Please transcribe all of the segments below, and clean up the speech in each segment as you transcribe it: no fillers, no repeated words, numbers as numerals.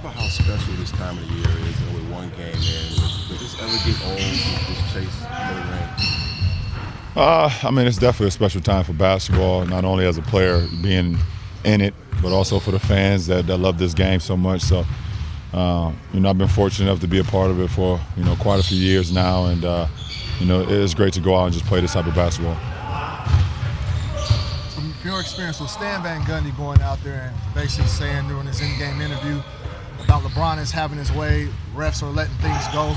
about how special this time of the year is, and with one game in. Would this ever get old, this chase for the ring? I mean, it's definitely a special time for basketball, not only as a player being in it, but also for the fans that love this game so much. So, I've been fortunate enough to be a part of it for, quite a few years now. And, it is great to go out and just play this type of basketball. From your experience with Stan Van Gundy going out there and basically saying during his in-game interview about LeBron is having his way, refs are letting things go.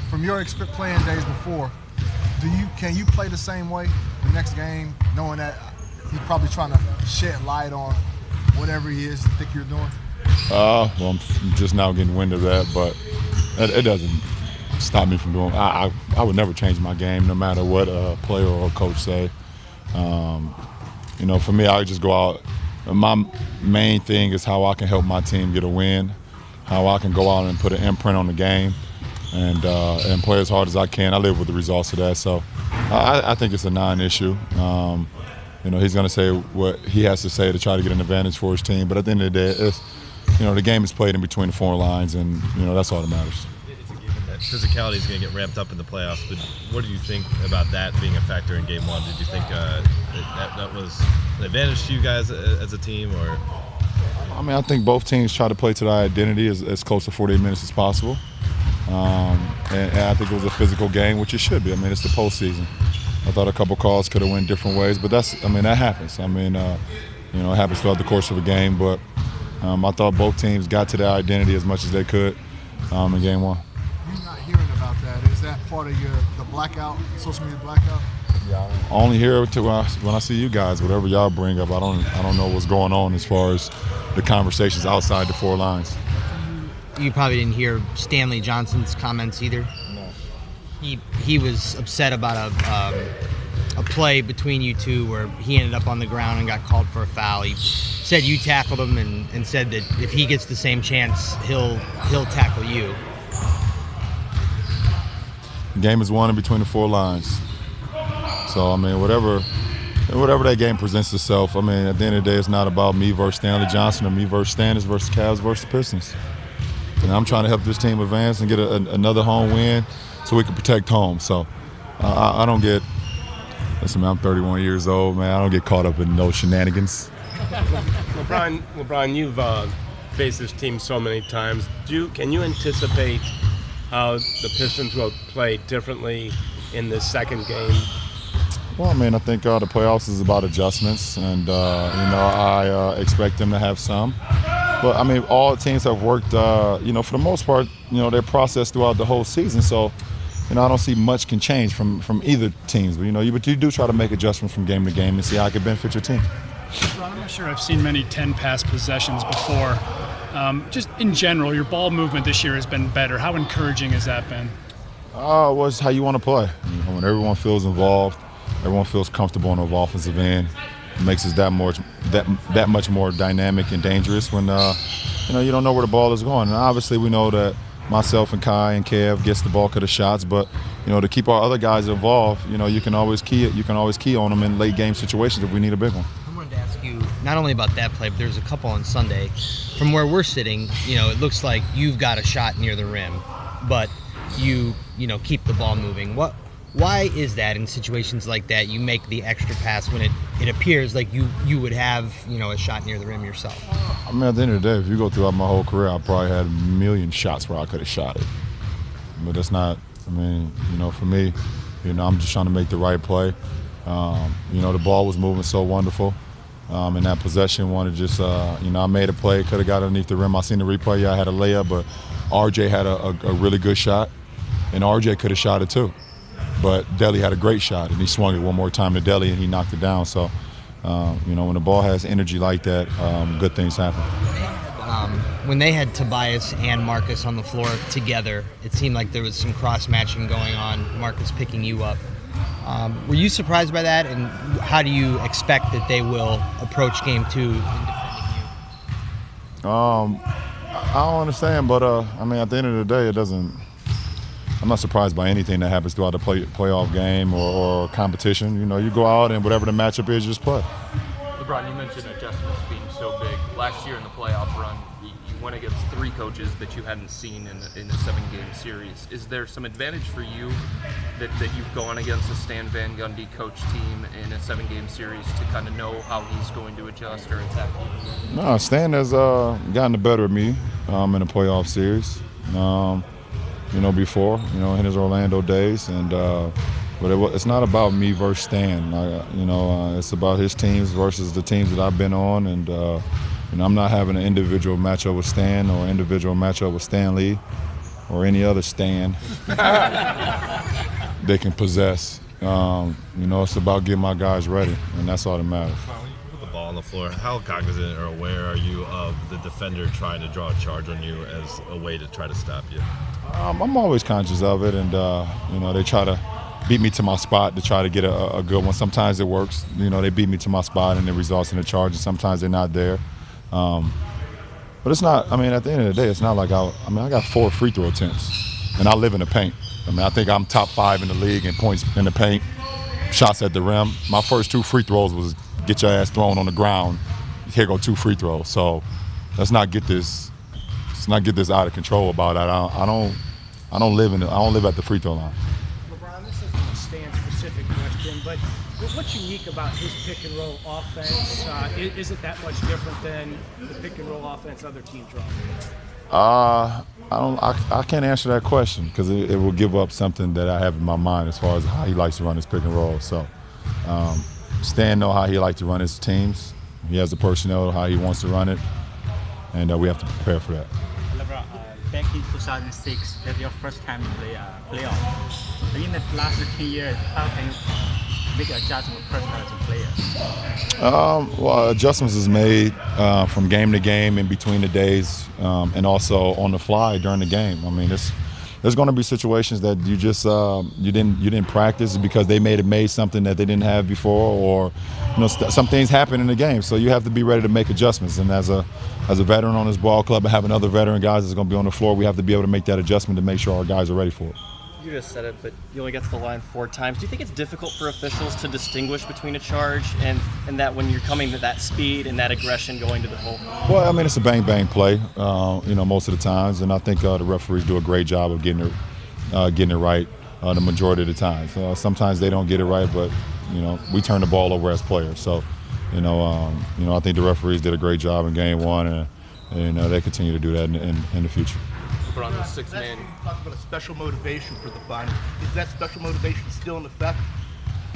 From your playing days before, can you play the same way the next game, knowing that he's probably trying to shed light on whatever he is you think you're doing? Well, I'm just now getting wind of that, but it doesn't stop me from doing. I would never change my game, no matter what a player or a coach say. For me, I just go out. My main thing is how I can help my team get a win, how I can go out and put an imprint on the game, and play as hard as I can. I live with the results of that, so I think it's a non-issue. He's going to say what he has to say to try to get an advantage for his team, but at the end of the day, the game is played in between the four lines, and that's all that matters. It's a given that physicality is going to get ramped up in the playoffs, but what do you think about that being a factor in Game 1? Did you think that was an advantage to you guys as a team, or? I mean, I think both teams try to play to their identity as close to 48 minutes as possible. And I think it was a physical game, which it should be. I mean, it's the postseason. I thought a couple calls could have went different ways, but that happens. I mean, it happens throughout the course of a game, but I thought both teams got to their identity as much as they could in Game 1. You're not hearing about that. Is that part of the blackout, social media blackout? Yeah, I only hear it when I see you guys. Whatever y'all bring up, I don't know what's going on as far as the conversations outside the four lines. You probably didn't hear Stanley Johnson's comments either. No. He was upset about a play between you two where he ended up on the ground and got called for a foul. He said you tackled him and said that if he gets the same chance, he'll tackle you. The game is won in between the four lines. So, I mean, whatever that game presents itself, I mean, at the end of the day, it's not about me versus Stanley Johnson or me versus Stannis versus Cavs versus Pistons. And I'm trying to help this team advance and get another home win so we can protect home. So I don't get – listen, man, I'm 31 years old, man. I don't get caught up in no shenanigans. LeBron, you've faced this team so many times. Can you anticipate how the Pistons will play differently in this second game? Well, I mean, I think the playoffs is about adjustments, and, I expect them to have some. But, I mean, all teams have worked, for the most part, their process throughout the whole season. So, I don't see much can change from either teams. But, you do try to make adjustments from game to game and see how it can benefit your team. Ron, I'm not sure I've seen many 10-pass possessions before. Just in general, your ball movement this year has been better. How encouraging has that been? Well, it's how you want to play. When everyone feels involved, everyone feels comfortable on the offensive end. It makes us that much more dynamic and dangerous when you don't know where the ball is going. And obviously, we know that myself and Kai and Kev gets the bulk of the shots, but to keep our other guys involved, you can always key it. You can always key on them in late game situations if we need a big one. I wanted to ask you not only about that play, but there's a couple on Sunday. From where we're sitting, it looks like you've got a shot near the rim, but you keep the ball moving. Why is that in situations like that you make the extra pass when it appears like you would have a shot near the rim yourself? I mean, at the end of the day, if you go throughout my whole career, I probably had a million shots where I could have shot it. But that's not, for me, I'm just trying to make the right play. The ball was moving so wonderful. In that possession, I made a play, could have got underneath the rim. I seen the replay, I had a layup, but RJ had a really good shot, and RJ could have shot it too. But Deli had a great shot, and he swung it one more time to Deli, and he knocked it down. So, when the ball has energy like that, good things happen. When they had Tobias and Marcus on the floor together, it seemed like there was some cross-matching going on, Marcus picking you up. Were you surprised by that, and how do you expect that they will approach Game 2 in defending you? I don't understand, but, at the end of the day, it doesn't – I'm not surprised by anything that happens throughout the playoff game or competition. You go out and whatever the matchup is, just play. LeBron, you mentioned adjustments being so big. Last year in the playoff run, you went against 3 coaches that you hadn't seen in a 7-game series. Is there some advantage for you that you've gone against a Stan Van Gundy coach team in a 7-game series to kind of know how he's going to adjust or attack you? No, Stan has gotten the better of me in the playoff series. Before, in his Orlando days, but it's not about me versus Stan. It's about his teams versus the teams that I've been on, and I'm not having an individual matchup with Stan or individual matchup with Stan Lee or any other Stan they can possess. It's about getting my guys ready, and that's all that matters. The ball on the floor, how cognizant or aware are you of the defender trying to draw a charge on you as a way to try to stop you? I'm always conscious of it, and they try to beat me to my spot to try to get a good one. Sometimes it works. They beat me to my spot and it results in a charge, and sometimes they're not there. But it's not, at the end of the day, it's not like I got 4 free throw attempts, and I live in the paint. I think I'm top 5 in the league in points in the paint, shots at the rim. My first 2 free throws was get your ass thrown on the ground. Here go 2 free throws. So let's not get this out of control about that. I don't live at the free throw line. LeBron, this isn't a Stan-specific question, but what's unique about his pick and roll offense? Is it that much different than the pick and roll offense other teams run? I can't answer that question because it will give up something that I have in my mind as far as how he likes to run his pick and roll. So Stan knows how he likes to run his teams. He has the personnel how he wants to run it, and we have to prepare for that. LeBron, back in 2006, that's your first time to play playoff. In the last 10 years, how can you make adjustment personally as a player? Adjustments is made from game to game, in between the days, and also on the fly during the game. There's going to be situations that you just you didn't practice because they made something that they didn't have before, or some things happen in the game. So you have to be ready to make adjustments. And as a veteran on this ball club and having other veteran guys that's going to be on the floor, we have to be able to make that adjustment to make sure our guys are ready for it. You just said it, but you only get to the line 4 times. Do you think it's difficult for officials to distinguish between a charge and that when you're coming to that speed and that aggression going to the hole? Well, it's a bang-bang play, most of the times, and I think the referees do a great job of getting it right the majority of the time. Sometimes they don't get it right, but we turn the ball over as players. So, I think the referees did a great job in Game 1, and they continue to do that in the future. LeBron was 6 man. Talk about a special motivation for the finals. Is that special motivation still in effect?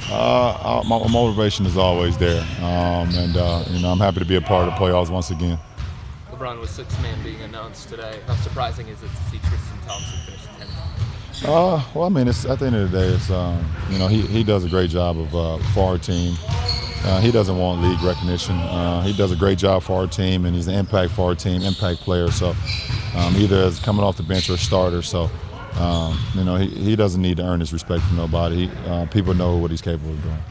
My motivation is always there, and I'm happy to be a part of the playoffs once again. LeBron was 6 man being announced today. How surprising is it to see Tristan Thompson finish 10th? It's at the end of the day, it's he does a great job for our team. He doesn't want league recognition. He does a great job for our team, and he's an impact for our team, impact player. So either as coming off the bench or a starter. So he doesn't need to earn his respect from nobody. People know what he's capable of doing.